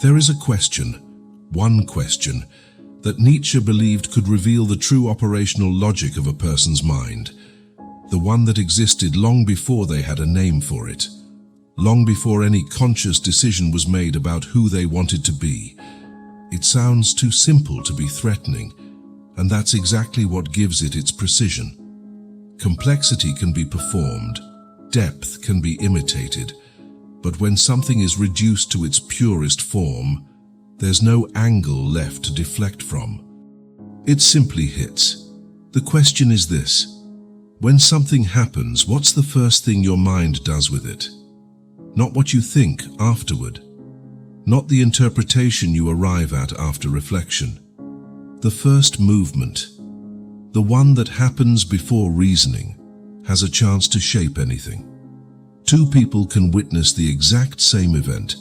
There is a question, one question, that Nietzsche believed could reveal the true operational logic of a person's mind, the one that existed long before they had a name for it, long before any conscious decision was made about who they wanted to be. It sounds too simple to be threatening, and that's exactly what gives it its precision. Complexity can be performed, depth can be imitated, but when something is reduced to its purest form, there's no angle left to deflect from. It simply hits. The question is this: when something happens, what's the first thing your mind does with it? Not what you think afterward, not the interpretation you arrive at after reflection. The first movement, the one that happens before reasoning, has a chance to shape anything. Two people can witness the exact same event,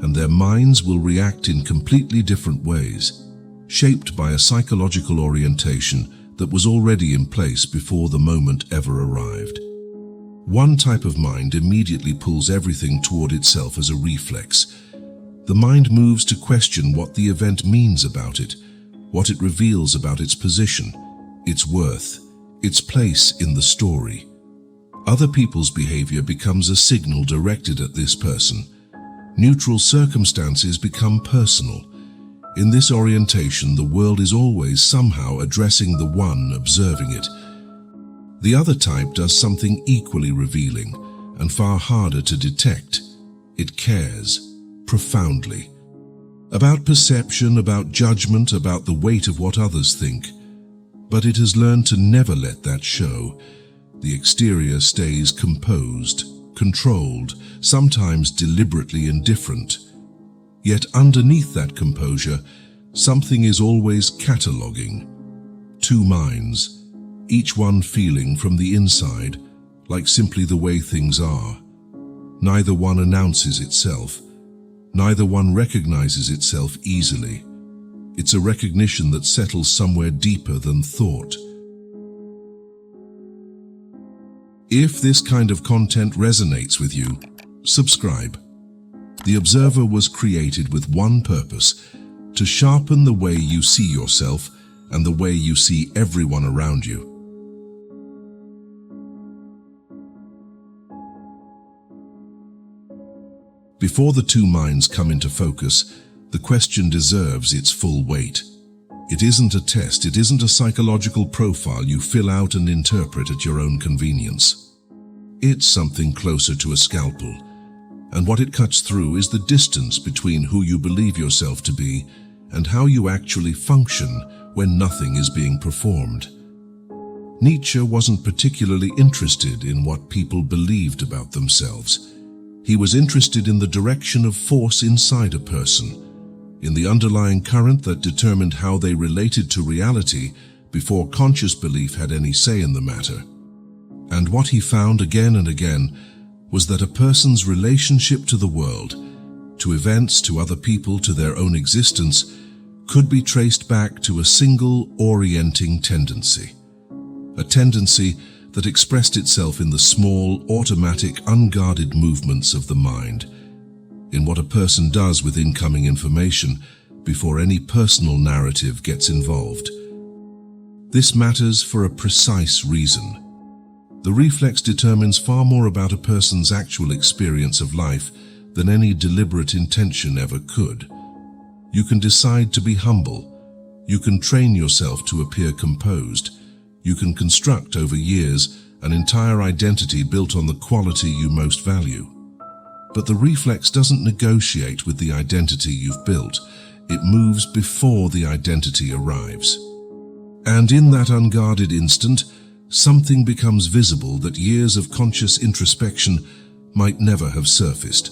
and their minds will react in completely different ways, shaped by a psychological orientation that was already in place before the moment ever arrived. One type of mind immediately pulls everything toward itself as a reflex. The mind moves to question what the event means about it, what it reveals about its position, its worth, its place in the story. Other people's behavior becomes a signal directed at this person. Neutral circumstances become personal. In this orientation, the world is always somehow addressing the one observing it. The other type does something equally revealing and far harder to detect. It cares, profoundly, about perception, about judgment, about the weight of what others think. But it has learned to never let that show. The exterior stays composed, controlled, sometimes deliberately indifferent. Yet underneath that composure, something is always cataloging. Two minds, each one feeling from the inside, like simply the way things are. Neither one announces itself. Neither one recognizes itself easily. It's a recognition that settles somewhere deeper than thought. If this kind of content resonates with you, subscribe. The Observer was created with one purpose: to sharpen the way you see yourself and the way you see everyone around you. Before the two minds come into focus, the question deserves its full weight. It isn't a test, it isn't a psychological profile you fill out and interpret at your own convenience. It's something closer to a scalpel, and what it cuts through is the distance between who you believe yourself to be and how you actually function when nothing is being performed. Nietzsche wasn't particularly interested in what people believed about themselves. He was interested in the direction of force inside a person, in the underlying current that determined how they related to reality before conscious belief had any say in the matter. And what he found again and again was that a person's relationship to the world, to events, to other people, to their own existence, could be traced back to a single orienting tendency. A tendency that expressed itself in the small, automatic, unguarded movements of the mind, in what a person does with incoming information before any personal narrative gets involved. This matters for a precise reason. The reflex determines far more about a person's actual experience of life than any deliberate intention ever could. You can decide to be humble. You can train yourself to appear composed. You can construct over years an entire identity built on the quality you most value. But the reflex doesn't negotiate with the identity you've built. It moves before the identity arrives. And in that unguarded instant, something becomes visible that years of conscious introspection might never have surfaced.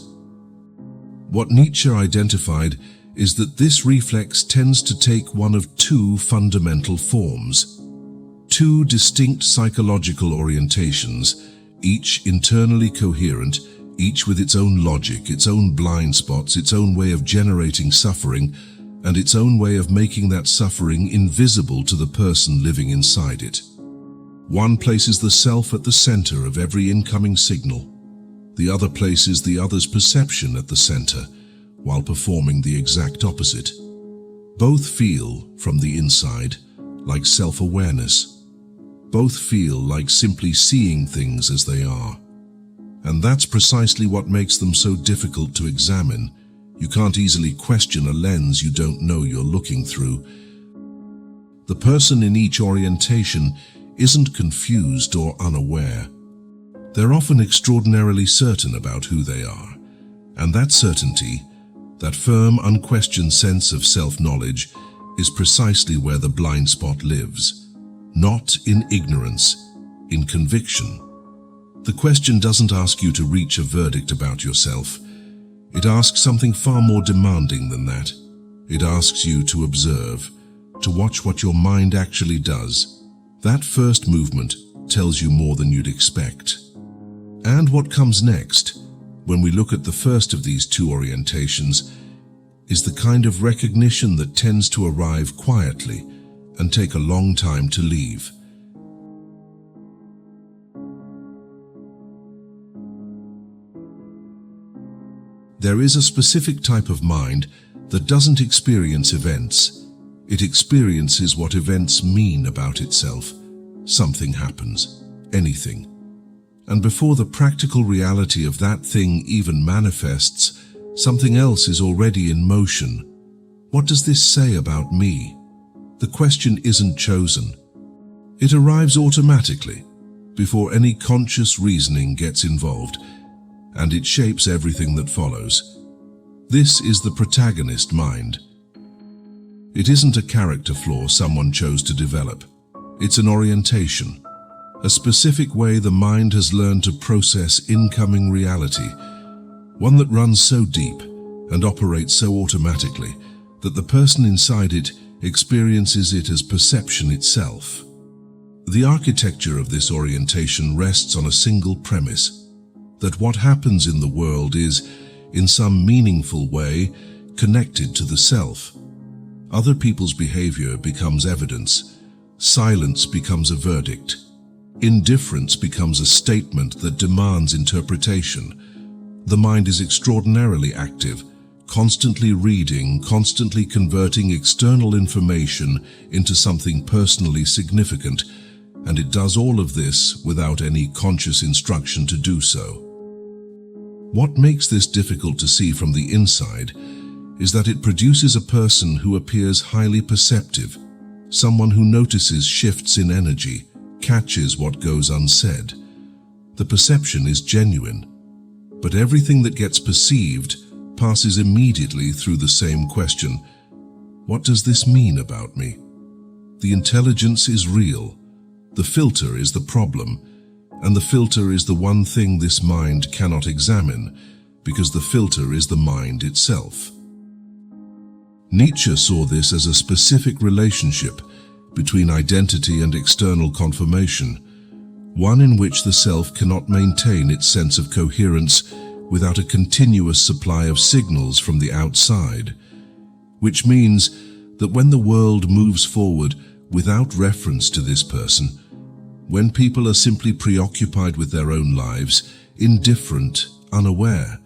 What Nietzsche identified is that this reflex tends to take one of two fundamental forms. Two distinct psychological orientations, each internally coherent, each with its own logic, its own blind spots, its own way of generating suffering, and its own way of making that suffering invisible to the person living inside it. One places the self at the center of every incoming signal. The other places the other's perception at the center, while performing the exact opposite. Both feel, from the inside, like self-awareness. Both feel like simply seeing things as they are. And that's precisely what makes them so difficult to examine. You can't easily question a lens you don't know you're looking through. The person in each orientation isn't confused or unaware. They're often extraordinarily certain about who they are. And that certainty, that firm, unquestioned sense of self-knowledge, is precisely where the blind spot lives. Not in ignorance, in conviction. The question doesn't ask you to reach a verdict about yourself. It asks something far more demanding than that. It asks you to observe, to watch what your mind actually does. That first movement tells you more than you'd expect. And what comes next, when we look at the first of these two orientations, is the kind of recognition that tends to arrive quietly and take a long time to leave. There is a specific type of mind that doesn't experience events. It experiences what events mean about itself. Something happens, anything. And before the practical reality of that thing even manifests, something else is already in motion. What does this say about me? The question isn't chosen. It arrives automatically, before any conscious reasoning gets involved, and it shapes everything that follows. This is the protagonist mind. It isn't a character flaw someone chose to develop. It's an orientation, a specific way the mind has learned to process incoming reality, one that runs so deep and operates so automatically that the person inside it experiences it as perception itself. The architecture of this orientation rests on a single premise, that what happens in the world is, in some meaningful way, connected to the self. Other people's behavior becomes evidence. Silence becomes a verdict. Indifference becomes a statement that demands interpretation. The mind is extraordinarily active, constantly reading, constantly converting external information into something personally significant, and it does all of this without any conscious instruction to do so. What makes this difficult to see from the inside is that it produces a person who appears highly perceptive, someone who notices shifts in energy, catches what goes unsaid. The perception is genuine, but everything that gets perceived passes immediately through the same question: what does this mean about me? The intelligence is real, the filter is the problem, and the filter is the one thing this mind cannot examine, because the filter is the mind itself. Nietzsche saw this as a specific relationship between identity and external confirmation, one in which the self cannot maintain its sense of coherence without a continuous supply of signals from the outside, which means that when the world moves forward without reference to this person, when people are simply preoccupied with their own lives, indifferent, unaware,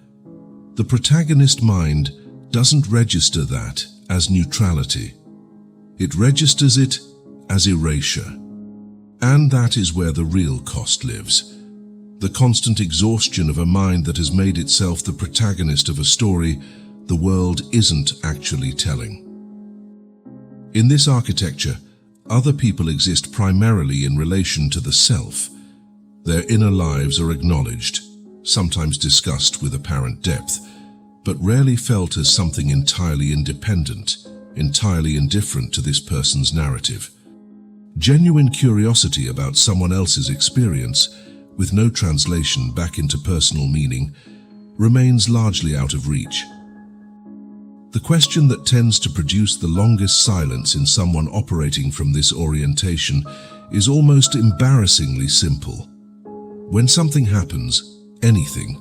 the protagonist mind doesn't register that as neutrality. It registers it as erasure. And that is where the real cost lives. The constant exhaustion of a mind that has made itself the protagonist of a story the world isn't actually telling. In this architecture, other people exist primarily in relation to the self. Their inner lives are acknowledged, sometimes discussed with apparent depth, but rarely felt as something entirely independent, entirely indifferent to this person's narrative. Genuine curiosity about someone else's experience, with no translation back into personal meaning, remains largely out of reach. The question that tends to produce the longest silence in someone operating from this orientation is almost embarrassingly simple. When something happens, anything,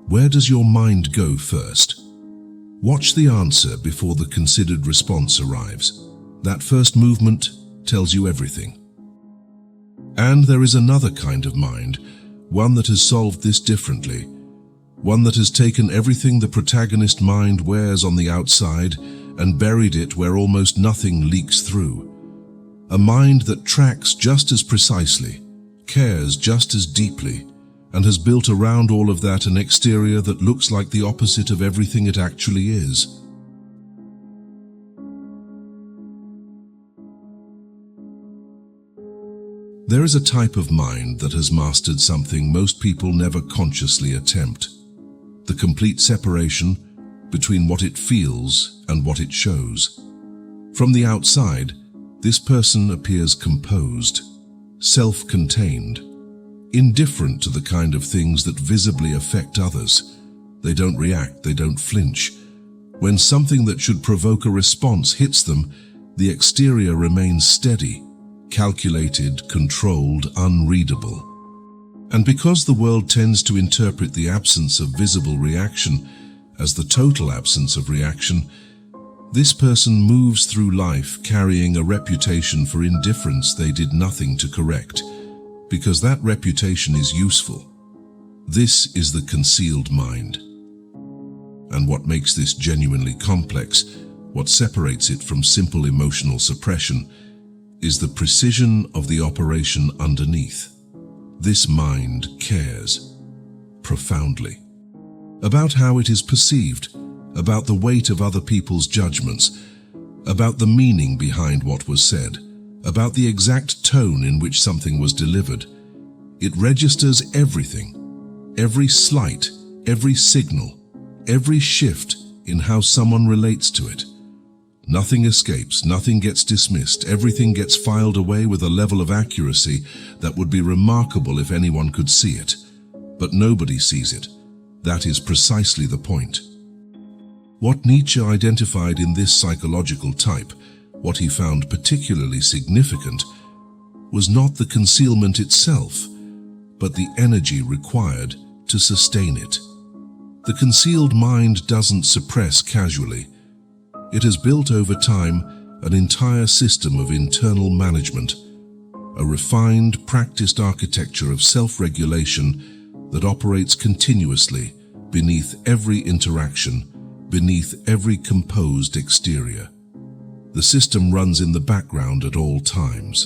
where does your mind go first? Watch the answer before the considered response arrives. That first movement tells you everything. And there is another kind of mind, one that has solved this differently, one that has taken everything the protagonist mind wears on the outside and buried it where almost nothing leaks through. A mind that tracks just as precisely, cares just as deeply, and has built around all of that an exterior that looks like the opposite of everything it actually is. There is a type of mind that has mastered something most people never consciously attempt: the complete separation between what it feels and what it shows. From the outside, this person appears composed, self-contained, indifferent to the kind of things that visibly affect others. They don't react, they don't flinch. When something that should provoke a response hits them, the exterior remains steady, calculated, controlled, unreadable. And because the world tends to interpret the absence of visible reaction as the total absence of reaction, this person moves through life carrying a reputation for indifference they did nothing to correct, because that reputation is useful. This is the concealed mind. And what makes this genuinely complex, what separates it from simple emotional suppression, is the precision of the operation underneath. This mind cares profoundly about how it is perceived, about the weight of other people's judgments, about the meaning behind what was said, about the exact tone in which something was delivered. It registers everything, every slight, every signal, every shift in how someone relates to it. Nothing escapes, nothing gets dismissed, everything gets filed away with a level of accuracy that would be remarkable if anyone could see it. But nobody sees it. That is precisely the point. What Nietzsche identified in this psychological type, what he found particularly significant, was not the concealment itself, but the energy required to sustain it. The concealed mind doesn't suppress casually. It has built over time an entire system of internal management, a refined, practiced architecture of self-regulation that operates continuously beneath every interaction, beneath every composed exterior. The system runs in the background at all times.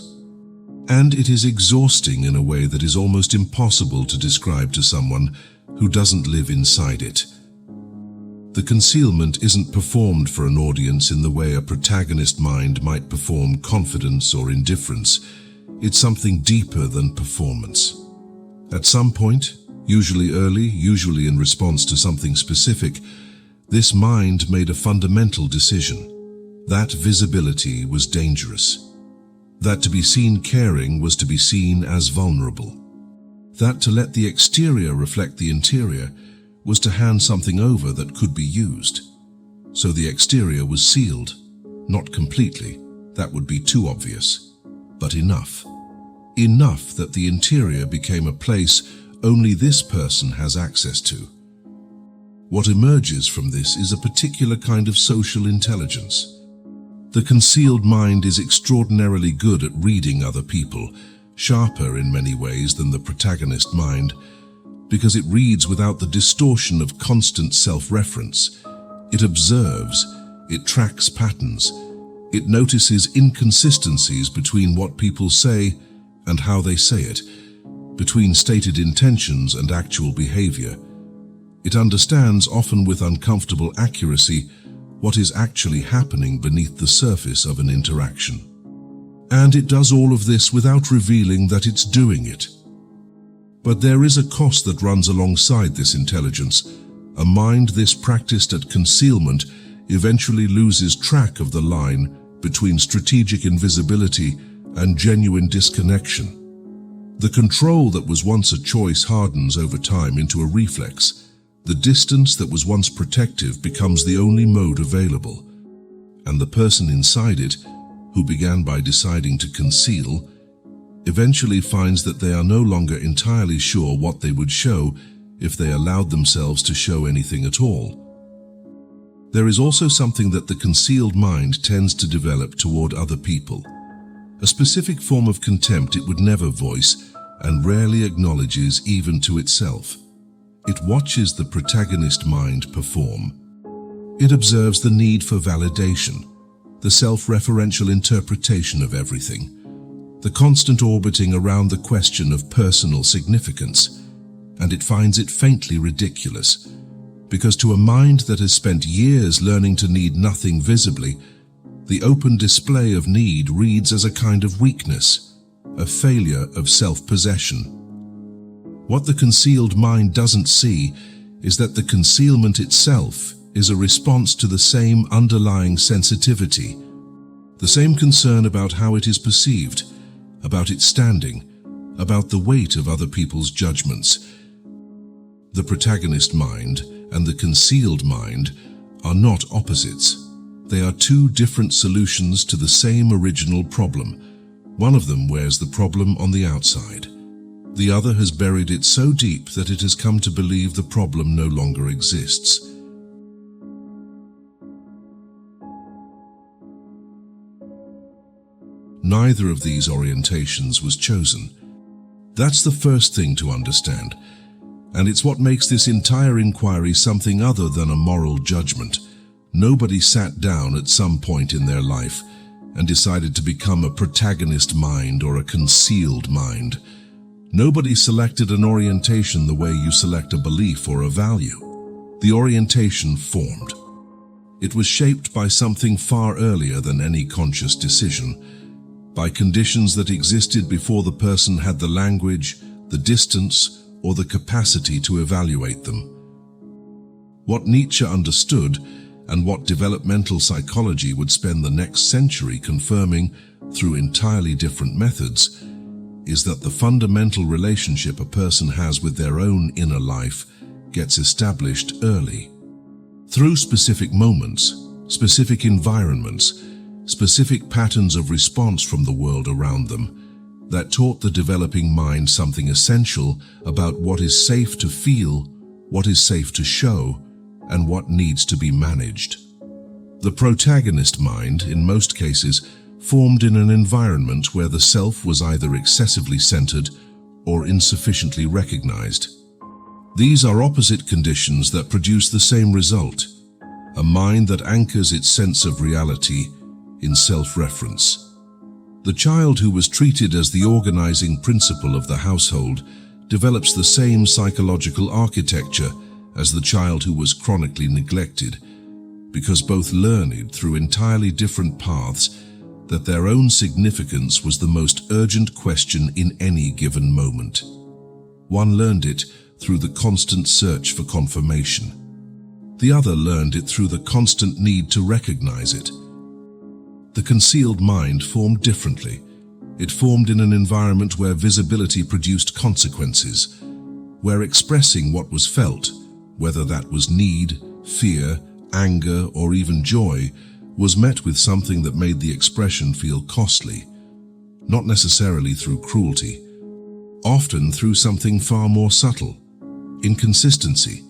And it is exhausting in a way that is almost impossible to describe to someone who doesn't live inside it. The concealment isn't performed for an audience in the way a protagonist mind might perform confidence or indifference. It's something deeper than performance. At some point, usually early, usually in response to something specific, this mind made a fundamental decision. That visibility was dangerous. That to be seen caring was to be seen as vulnerable. That to let the exterior reflect the interior was to hand something over that could be used. So the exterior was sealed, not completely, that would be too obvious, but enough. Enough that the interior became a place only this person has access to. What emerges from this is a particular kind of social intelligence. The concealed mind is extraordinarily good at reading other people, sharper in many ways than the protagonist mind, because it reads without the distortion of constant self-reference. It observes, it tracks patterns, it notices inconsistencies between what people say and how they say it, between stated intentions and actual behavior. It understands, often with uncomfortable accuracy, what is actually happening beneath the surface of an interaction. And it does all of this without revealing that it's doing it. But there is a cost that runs alongside this intelligence. A mind this practiced at concealment eventually loses track of the line between strategic invisibility and genuine disconnection. The control that was once a choice hardens over time into a reflex. The distance that was once protective becomes the only mode available. And the person inside it, who began by deciding to conceal, eventually finds that they are no longer entirely sure what they would show if they allowed themselves to show anything at all. There is also something that the concealed mind tends to develop toward other people, a specific form of contempt it would never voice and rarely acknowledges even to itself. It watches the protagonist mind perform. It observes the need for validation, the self-referential interpretation of everything, the constant orbiting around the question of personal significance, and it finds it faintly ridiculous, because to a mind that has spent years learning to need nothing visibly, the open display of need reads as a kind of weakness, a failure of self-possession. What the concealed mind doesn't see is that the concealment itself is a response to the same underlying sensitivity, the same concern about how it is perceived, about its standing, about the weight of other people's judgments. The protagonist mind and the concealed mind are not opposites. They are two different solutions to the same original problem. One of them wears the problem on the outside. The other has buried it so deep that it has come to believe the problem no longer exists. Neither of these orientations was chosen. That's the first thing to understand, and it's what makes this entire inquiry something other than a moral judgment. Nobody sat down at some point in their life and decided to become a protagonist mind or a concealed mind. Nobody selected an orientation the way you select a belief or a value. The orientation formed. It was shaped by something far earlier than any conscious decision, by conditions that existed before the person had the language, the distance, or the capacity to evaluate them. What Nietzsche understood, and what developmental psychology would spend the next century confirming through entirely different methods, is that the fundamental relationship a person has with their own inner life gets established early. Through specific moments, specific environments, specific patterns of response from the world around them, that taught the developing mind something essential about what is safe to feel, what is safe to show, and what needs to be managed. The protagonist mind, in most cases, formed in an environment where the self was either excessively centered or insufficiently recognized. These are opposite conditions that produce the same result, a mind that anchors its sense of reality in self-reference. The child who was treated as the organizing principle of the household develops the same psychological architecture as the child who was chronically neglected, because both learned through entirely different paths that their own significance was the most urgent question in any given moment. One learned it through the constant search for confirmation. The other learned it through the constant need to recognize it. The concealed mind formed differently. It formed in an environment where visibility produced consequences, where expressing what was felt, whether that was need, fear, anger, or even joy, was met with something that made the expression feel costly, not necessarily through cruelty, often through something far more subtle: inconsistency,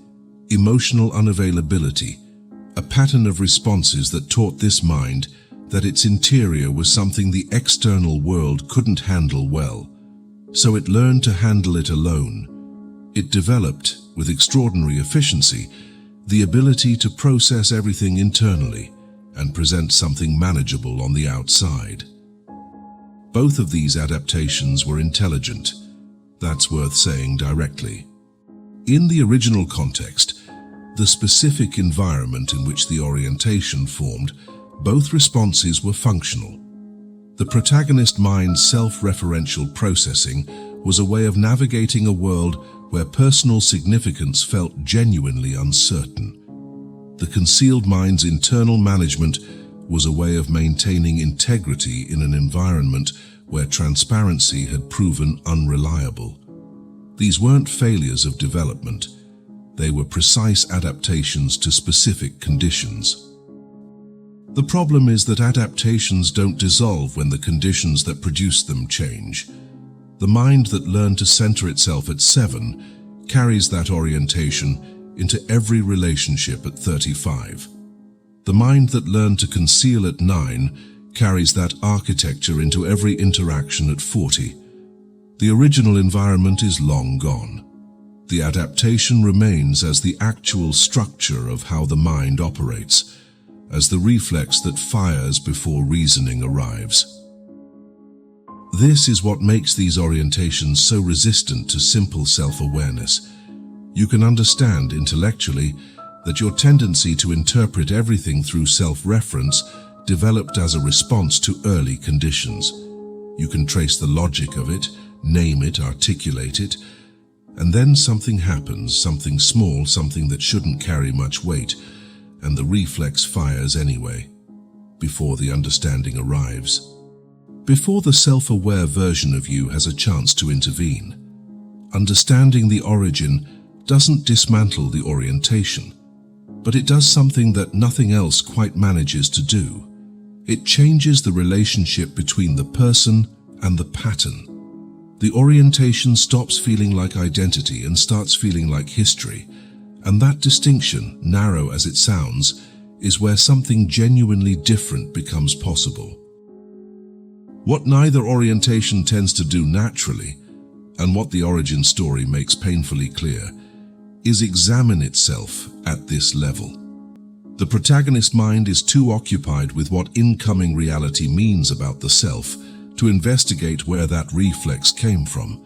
emotional unavailability, a pattern of responses that taught this mind that its interior was something the external world couldn't handle well, so it learned to handle it alone. It developed, with extraordinary efficiency, the ability to process everything internally and present something manageable on the outside. Both of these adaptations were intelligent. That's worth saying directly. In the original context, the specific environment in which the orientation formed, both responses were functional. The protagonist mind's self-referential processing was a way of navigating a world where personal significance felt genuinely uncertain. The concealed mind's internal management was a way of maintaining integrity in an environment where transparency had proven unreliable. These weren't failures of development. They were precise adaptations to specific conditions. The problem is that adaptations don't dissolve when the conditions that produce them change. The mind that learned to center itself at 7 carries that orientation into every relationship at 35. The mind that learned to conceal at 9 carries that architecture into every interaction at 40. The original environment is long gone. The adaptation remains as the actual structure of how the mind operates, as the reflex that fires before reasoning arrives. This is what makes these orientations so resistant to simple self-awareness. You can understand intellectually that your tendency to interpret everything through self-reference developed as a response to early conditions. You can trace the logic of it, name it, articulate it, and then something happens, something small, something that shouldn't carry much weight, and the reflex fires anyway, before the understanding arrives. Before the self-aware version of you has a chance to intervene. Understanding the origin doesn't dismantle the orientation, but it does something that nothing else quite manages to do. It changes the relationship between the person and the pattern. The orientation stops feeling like identity and starts feeling like history, and that distinction, narrow as it sounds, is where something genuinely different becomes possible. What neither orientation tends to do naturally, and what the origin story makes painfully clear, is examine itself at this level. The protagonist mind is too occupied with what incoming reality means about the self to investigate where that reflex came from.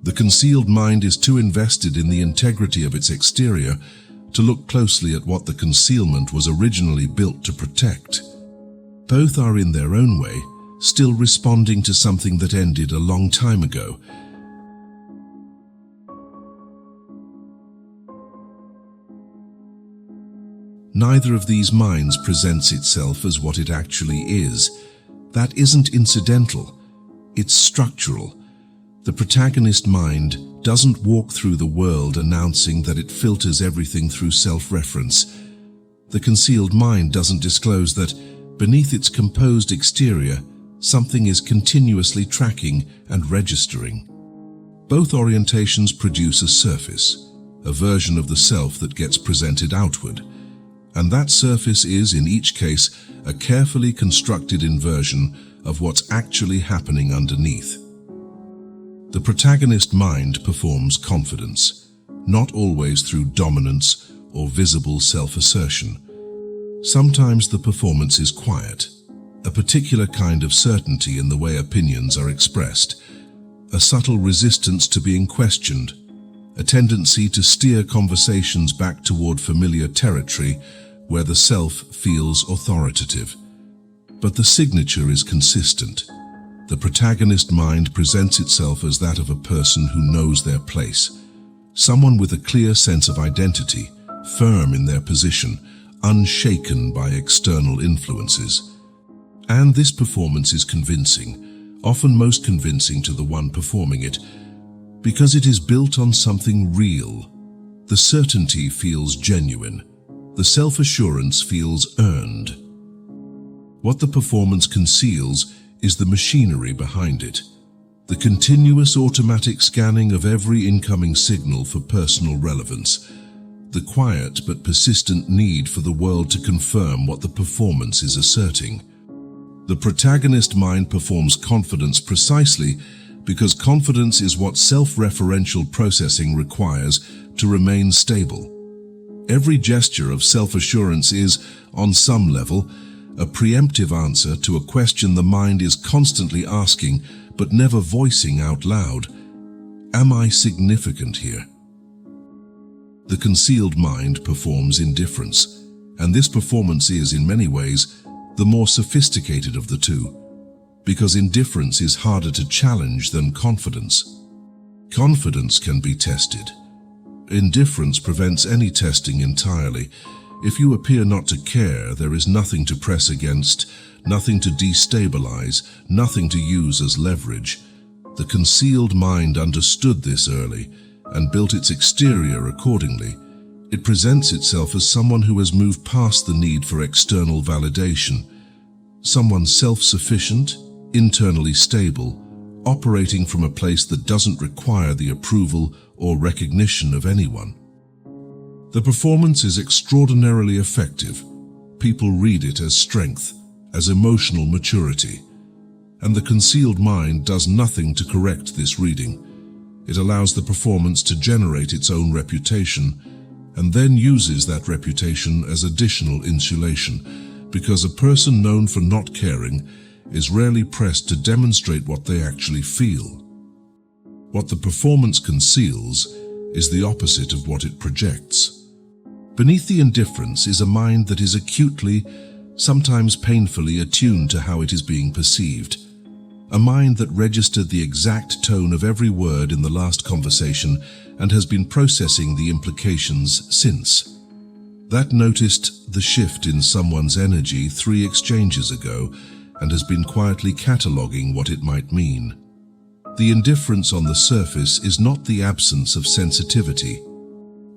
The concealed mind is too invested in the integrity of its exterior to look closely at what the concealment was originally built to protect. Both are in their own way still responding to something that ended a long time ago. Neither of these minds presents itself as what it actually is. That isn't incidental, it's structural. The protagonist mind doesn't walk through the world announcing that it filters everything through self-reference. The concealed mind doesn't disclose that, beneath its composed exterior, something is continuously tracking and registering. Both orientations produce a surface, a version of the self that gets presented outward. And that surface is, in each case, a carefully constructed inversion of what's actually happening underneath. The protagonist mind performs confidence, not always through dominance or visible self-assertion. Sometimes the performance is quiet, a particular kind of certainty in the way opinions are expressed, a subtle resistance to being questioned, a tendency to steer conversations back toward familiar territory where the self feels authoritative. But the signature is consistent. The protagonist mind presents itself as that of a person who knows their place, someone with a clear sense of identity, firm in their position, unshaken by external influences. And this performance is convincing, often most convincing to the one performing it, because it is built on something real. The certainty feels genuine. The self-assurance feels earned. What the performance conceals is the machinery behind it, the continuous automatic scanning of every incoming signal for personal relevance, the quiet but persistent need for the world to confirm what the performance is asserting. The protagonist mind performs confidence precisely because confidence is what self-referential processing requires to remain stable. Every gesture of self-assurance is, on some level, a preemptive answer to a question the mind is constantly asking but never voicing out loud. Am I significant here? The concealed mind performs indifference, and this performance is, in many ways, the more sophisticated of the two, because indifference is harder to challenge than confidence. Confidence can be tested. Indifference prevents any testing entirely. If you appear not to care, there is nothing to press against, nothing to destabilize, nothing to use as leverage. The concealed mind understood this early and built its exterior accordingly. It presents itself as someone who has moved past the need for external validation, someone self-sufficient, internally stable, operating from a place that doesn't require the approval or recognition of anyone. The performance is extraordinarily effective. People read it as strength, as emotional maturity, and the concealed mind does nothing to correct this reading. It allows the performance to generate its own reputation, and then uses that reputation as additional insulation, because a person known for not caring is rarely pressed to demonstrate what they actually feel. What the performance conceals is the opposite of what it projects. Beneath the indifference is a mind that is acutely, sometimes painfully attuned to how it is being perceived. A mind that registered the exact tone of every word in the last conversation and has been processing the implications since. That noticed the shift in someone's energy 3 exchanges ago and has been quietly cataloging what it might mean. The indifference on the surface is not the absence of sensitivity.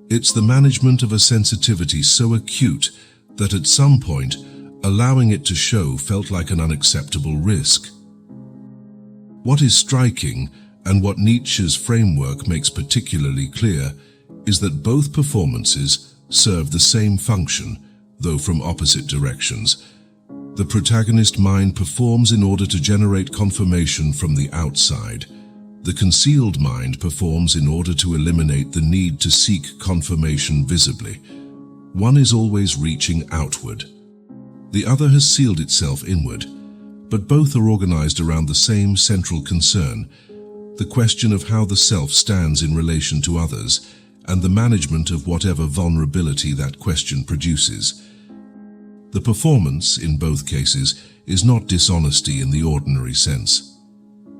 It's the management of a sensitivity so acute that at some point, allowing it to show felt like an unacceptable risk. What is striking, and what Nietzsche's framework makes particularly clear, is that both performances serve the same function, though from opposite directions. The protagonist mind performs in order to generate confirmation from the outside. The concealed mind performs in order to eliminate the need to seek confirmation visibly. One is always reaching outward. The other has sealed itself inward, but both are organized around the same central concern, the question of how the self stands in relation to others, and the management of whatever vulnerability that question produces. The performance, in both cases, is not dishonesty in the ordinary sense.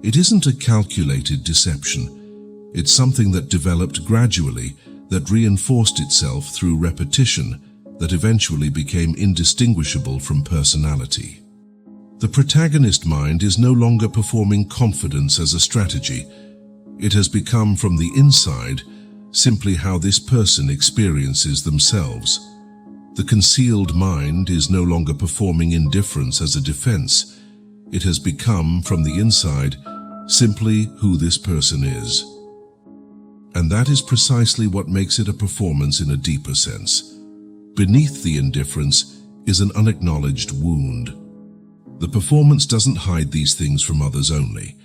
It isn't a calculated deception. It's something that developed gradually, that reinforced itself through repetition, that eventually became indistinguishable from personality. The protagonist mind is no longer performing confidence as a strategy. It has become, from the inside, simply how this person experiences themselves. The concealed mind is no longer performing indifference as a defense. It has become, from the inside, simply who this person is. And that is precisely what makes it a performance in a deeper sense. Beneath the indifference is an unacknowledged wound. The performance doesn't hide these things from others only.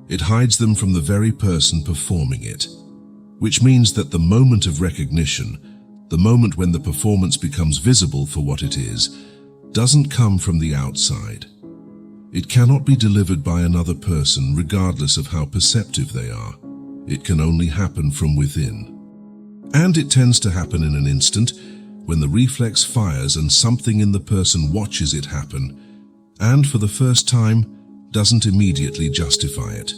It hides them from the very person performing it. Which means that the moment of recognition, the moment when the performance becomes visible for what it is, doesn't come from the outside. It cannot be delivered by another person regardless of how perceptive they are. It can only happen from within. And it tends to happen in an instant, when the reflex fires and something in the person watches it happen, and for the first time, doesn't immediately justify it.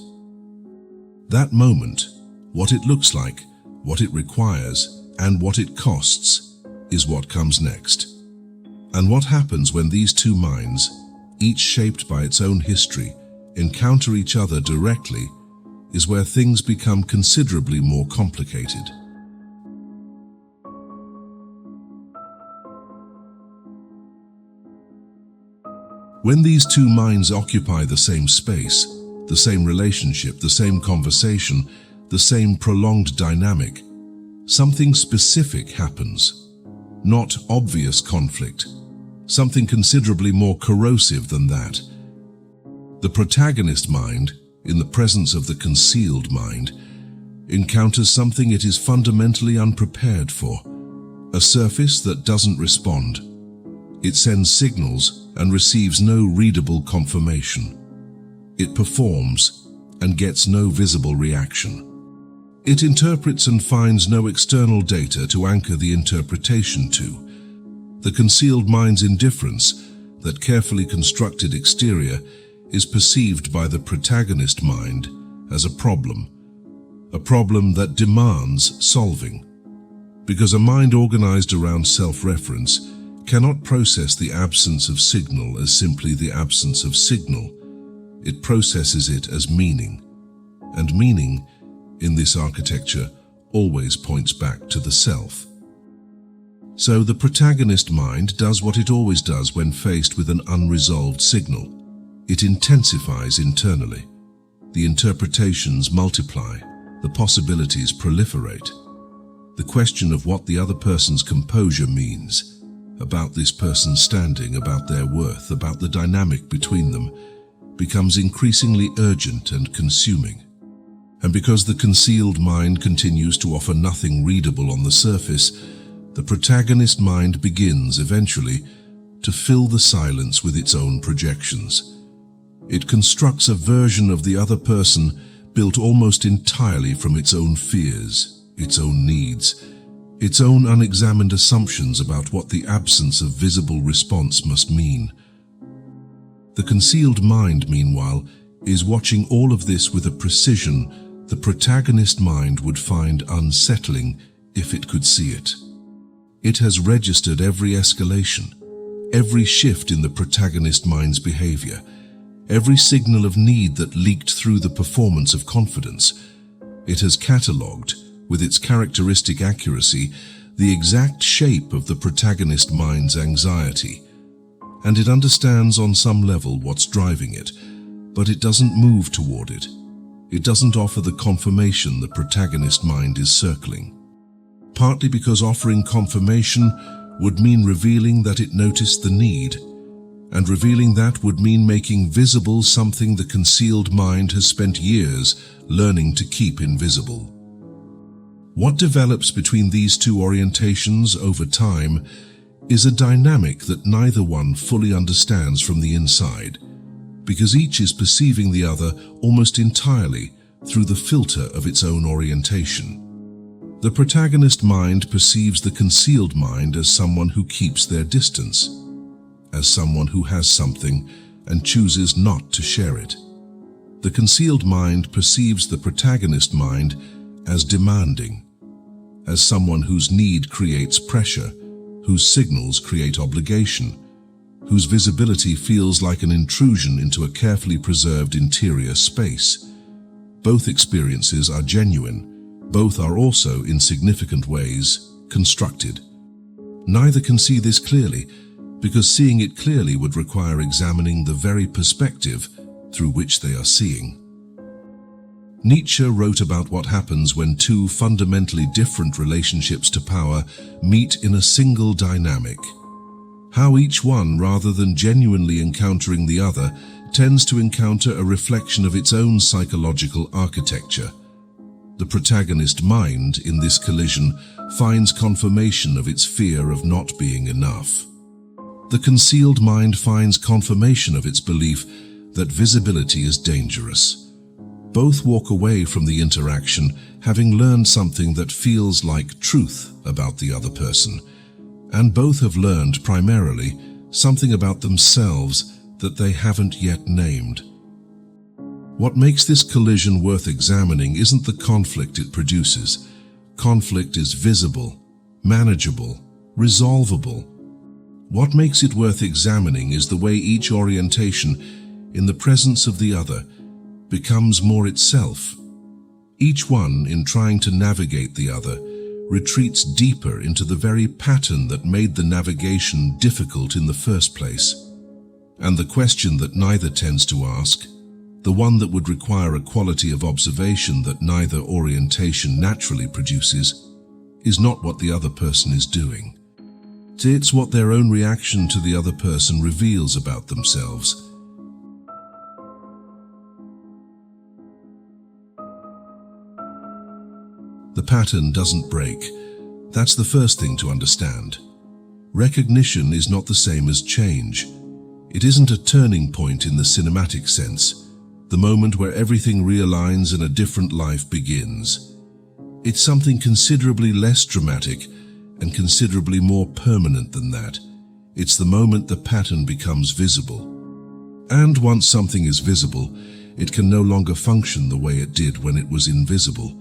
That moment, what it looks like, what it requires, and what it costs, is what comes next. And what happens when these two minds, each shaped by its own history, encounter each other directly, is where things become considerably more complicated. When these two minds occupy the same space, the same relationship, the same conversation, the same prolonged dynamic, something specific happens. Not obvious conflict, something considerably more corrosive than that. The protagonist mind, in the presence of the concealed mind, encounters something it is fundamentally unprepared for, a surface that doesn't respond. It sends signals and receives no readable confirmation. It performs and gets no visible reaction. It interprets and finds no external data to anchor the interpretation to. The concealed mind's indifference, that carefully constructed exterior, is perceived by the protagonist mind as a problem that demands solving. Because a mind organized around self-reference cannot process the absence of signal as simply the absence of signal. It processes it as meaning. And meaning, in this architecture, always points back to the self. So the protagonist mind does what it always does when faced with an unresolved signal. It intensifies internally. The interpretations multiply. The possibilities proliferate. The question of what the other person's composure means, about this person's standing, about their worth, about the dynamic between them, becomes increasingly urgent and consuming. And because the concealed mind continues to offer nothing readable on the surface, the protagonist mind begins, eventually, to fill the silence with its own projections. It constructs a version of the other person built almost entirely from its own fears, its own needs, its own unexamined assumptions about what the absence of visible response must mean. The concealed mind, meanwhile, is watching all of this with a precision the protagonist mind would find unsettling if it could see it. It has registered every escalation, every shift in the protagonist mind's behavior, every signal of need that leaked through the performance of confidence. It has catalogued, with its characteristic accuracy, the exact shape of the protagonist mind's anxiety. And it understands on some level what's driving it, but it doesn't move toward it. It doesn't offer the confirmation the protagonist mind is circling. Partly because offering confirmation would mean revealing that it noticed the need, and revealing that would mean making visible something the concealed mind has spent years learning to keep invisible. What develops between these two orientations over time is a dynamic that neither one fully understands from the inside, because each is perceiving the other almost entirely through the filter of its own orientation. The protagonist mind perceives the concealed mind as someone who keeps their distance, as someone who has something and chooses not to share it. The concealed mind perceives the protagonist mind as demanding, as someone whose need creates pressure, whose signals create obligation, whose visibility feels like an intrusion into a carefully preserved interior space. Both experiences are genuine. Both are also, in significant ways, constructed. Neither can see this clearly, because seeing it clearly would require examining the very perspective through which they are seeing. Nietzsche wrote about what happens when two fundamentally different relationships to power meet in a single dynamic. How each one, rather than genuinely encountering the other, tends to encounter a reflection of its own psychological architecture. The protagonist mind, in this collision, finds confirmation of its fear of not being enough. The concealed mind finds confirmation of its belief that visibility is dangerous. Both walk away from the interaction having learned something that feels like truth about the other person, and both have learned primarily something about themselves that they haven't yet named. What makes this collision worth examining isn't the conflict it produces. Conflict is visible, manageable, resolvable. What makes it worth examining is the way each orientation, in the presence of the other, becomes more itself. Each one, in trying to navigate the other, retreats deeper into the very pattern that made the navigation difficult in the first place. And the question that neither tends to ask, the one that would require a quality of observation that neither orientation naturally produces, is not what the other person is doing. It's what their own reaction to the other person reveals about themselves. The pattern doesn't break. That's the first thing to understand. Recognition is not the same as change. It isn't a turning point in the cinematic sense, the moment where everything realigns and a different life begins. It's something considerably less dramatic and considerably more permanent than that. It's the moment the pattern becomes visible. And once something is visible, it can no longer function the way it did when it was invisible.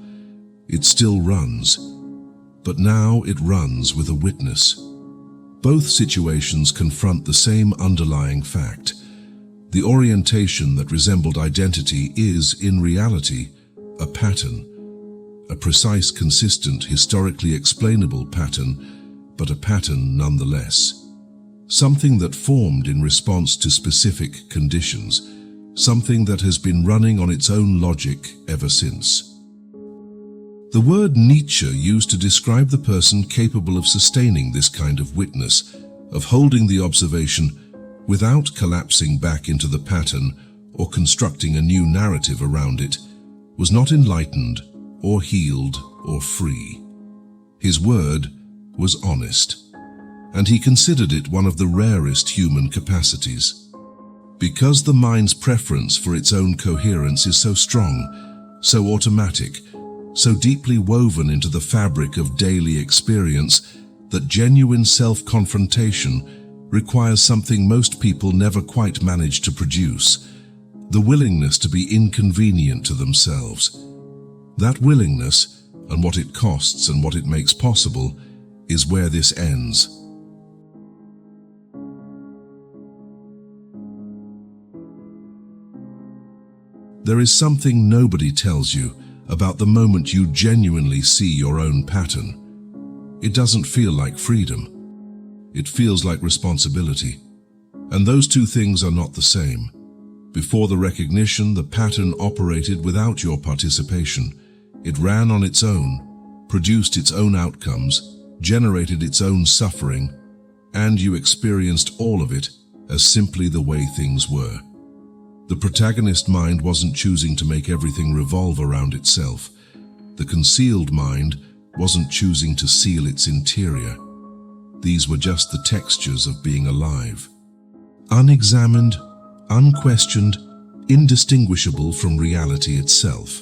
It still runs, but now it runs with a witness. Both situations confront the same underlying fact. The orientation that resembled identity is, in reality, a pattern. A precise, consistent, historically explainable pattern, but a pattern nonetheless. Something that formed in response to specific conditions. Something that has been running on its own logic ever since. The word Nietzsche used to describe the person capable of sustaining this kind of witness, of holding the observation without collapsing back into the pattern or constructing a new narrative around it, was not enlightened or healed or free. His word was honest, and he considered it one of the rarest human capacities. Because the mind's preference for its own coherence is so strong, so automatic, so deeply woven into the fabric of daily experience, that genuine self-confrontation requires something most people never quite manage to produce: the willingness to be inconvenient to themselves. That willingness, and what it costs and what it makes possible, is where this ends. There is something nobody tells you about the moment you genuinely see your own pattern. It doesn't feel like freedom. It feels like responsibility. And those two things are not the same. Before the recognition, the pattern operated without your participation. It ran on its own, produced its own outcomes, generated its own suffering, and you experienced all of it as simply the way things were. The protagonist mind wasn't choosing to make everything revolve around itself. The concealed mind wasn't choosing to seal its interior. These were just the textures of being alive. Unexamined, unquestioned, indistinguishable from reality itself.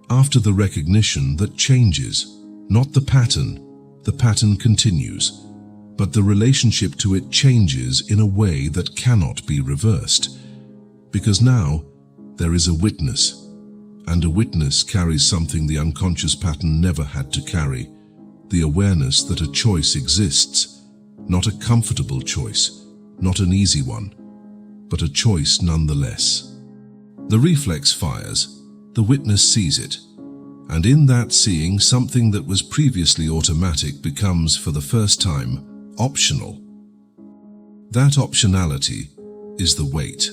After the recognition, that changes, not the pattern continues, but the relationship to it changes in a way that cannot be reversed. Because now there is a witness, and a witness carries something the unconscious pattern never had to carry: the awareness that a choice exists, not a comfortable choice, not an easy one, but a choice nonetheless. The reflex fires, the witness sees it, and in that seeing, something that was previously automatic becomes, for the first time, optional. That optionality is the weight.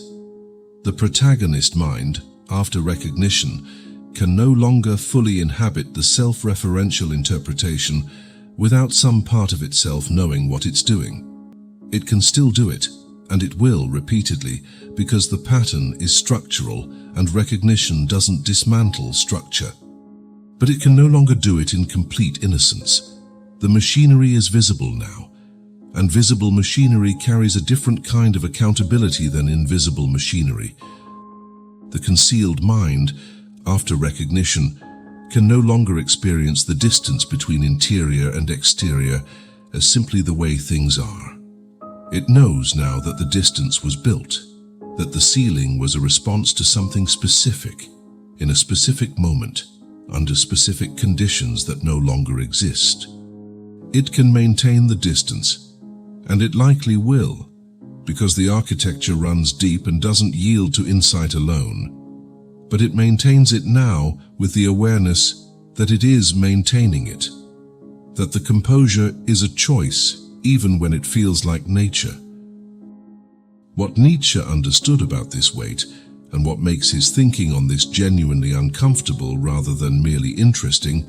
The protagonist mind, after recognition, can no longer fully inhabit the self-referential interpretation without some part of itself knowing what it's doing. It can still do it, and it will repeatedly, because the pattern is structural and recognition doesn't dismantle structure. But it can no longer do it in complete innocence. The machinery is visible now, and visible machinery carries a different kind of accountability than invisible machinery. The concealed mind, after recognition, can no longer experience the distance between interior and exterior as simply the way things are. It knows now that the distance was built, that the ceiling was a response to something specific, in a specific moment, under specific conditions that no longer exist. It can maintain the distance, and it likely will, because the architecture runs deep and doesn't yield to insight alone. But it maintains it now with the awareness that it is maintaining it, that the composure is a choice even when it feels like nature. What Nietzsche understood about this weight, and what makes his thinking on this genuinely uncomfortable rather than merely interesting,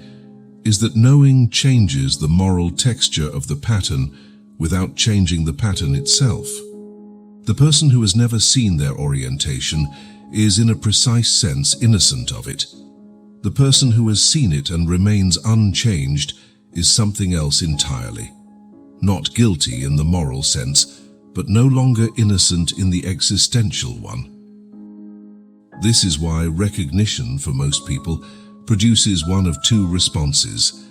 is that knowing changes the moral texture of the pattern without changing the pattern itself. The person who has never seen their orientation is in a precise sense innocent of it. The person who has seen it and remains unchanged is something else entirely. Not guilty in the moral sense, but no longer innocent in the existential one. This is why recognition for most people produces one of two responses.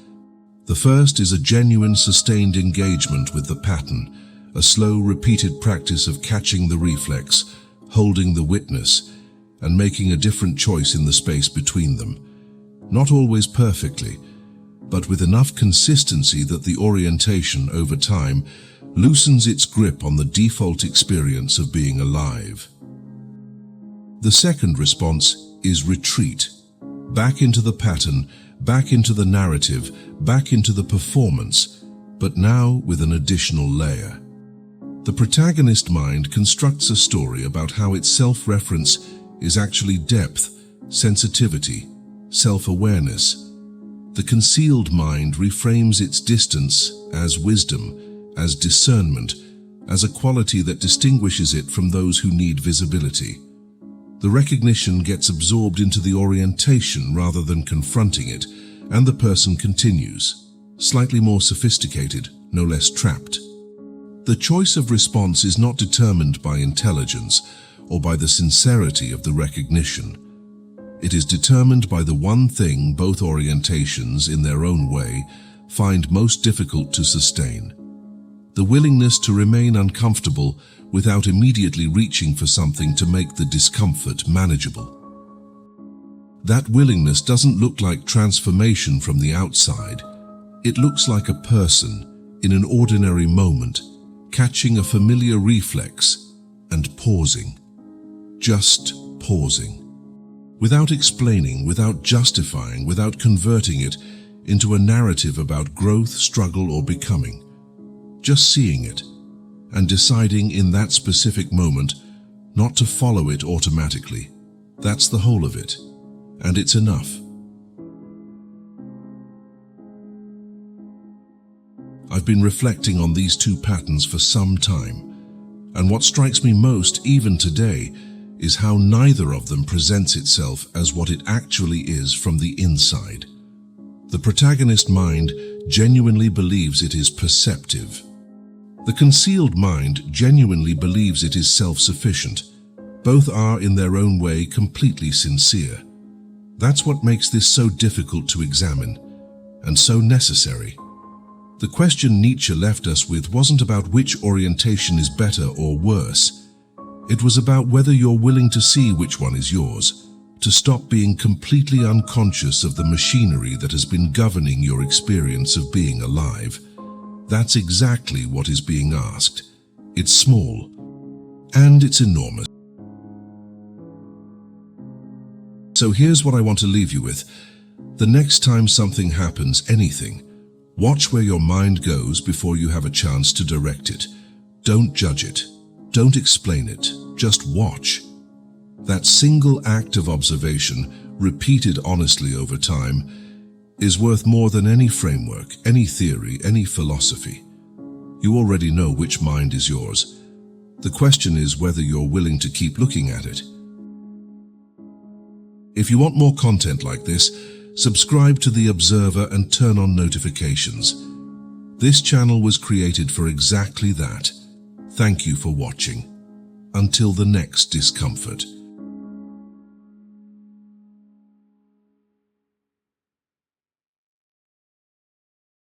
The first is a genuine sustained engagement with the pattern, a slow repeated practice of catching the reflex, holding the witness, and making a different choice in the space between them. Not always perfectly, but with enough consistency that the orientation over time loosens its grip on the default experience of being alive. The second response is retreat, back into the pattern, back into the narrative, back into the performance, but now with an additional layer. The protagonist mind constructs a story about how its self-reference is actually depth, sensitivity, self-awareness. The concealed mind reframes its distance as wisdom, as discernment, as a quality that distinguishes it from those who need visibility. The recognition gets absorbed into the orientation rather than confronting it, and the person continues, slightly more sophisticated, no less trapped. The choice of response is not determined by intelligence or by the sincerity of the recognition. It is determined by the one thing both orientations, in their own way, find most difficult to sustain: the willingness to remain uncomfortable without immediately reaching for something to make the discomfort manageable. That willingness doesn't look like transformation from the outside. It looks like a person, in an ordinary moment, catching a familiar reflex and pausing. Just pausing. Without explaining, without justifying, without converting it into a narrative about growth, struggle, or becoming. Just seeing it, and deciding in that specific moment not to follow it automatically. That's the whole of it, and it's enough. I've been reflecting on these two patterns for some time, and what strikes me most, even today, is how neither of them presents itself as what it actually is from the inside. The protagonist mind genuinely believes it is perceptive. The concealed mind genuinely believes it is self-sufficient. Both are, in their own way, completely sincere. That's what makes this so difficult to examine, and so necessary. The question Nietzsche left us with wasn't about which orientation is better or worse. It was about whether you're willing to see which one is yours, to stop being completely unconscious of the machinery that has been governing your experience of being alive. That's exactly what is being asked. It's small, and it's enormous. So here's what I want to leave you with. The next time something happens, anything, watch where your mind goes before you have a chance to direct it. Don't judge it. Don't explain it. Just watch. That single act of observation, repeated honestly over time, is worth more than any framework, any theory, any philosophy. You already know which mind is yours. The question is whether you're willing to keep looking at it. If you want more content like this, subscribe to The Observer and turn on notifications. This channel was created for exactly that. Thank you for watching. Until the next discomfort.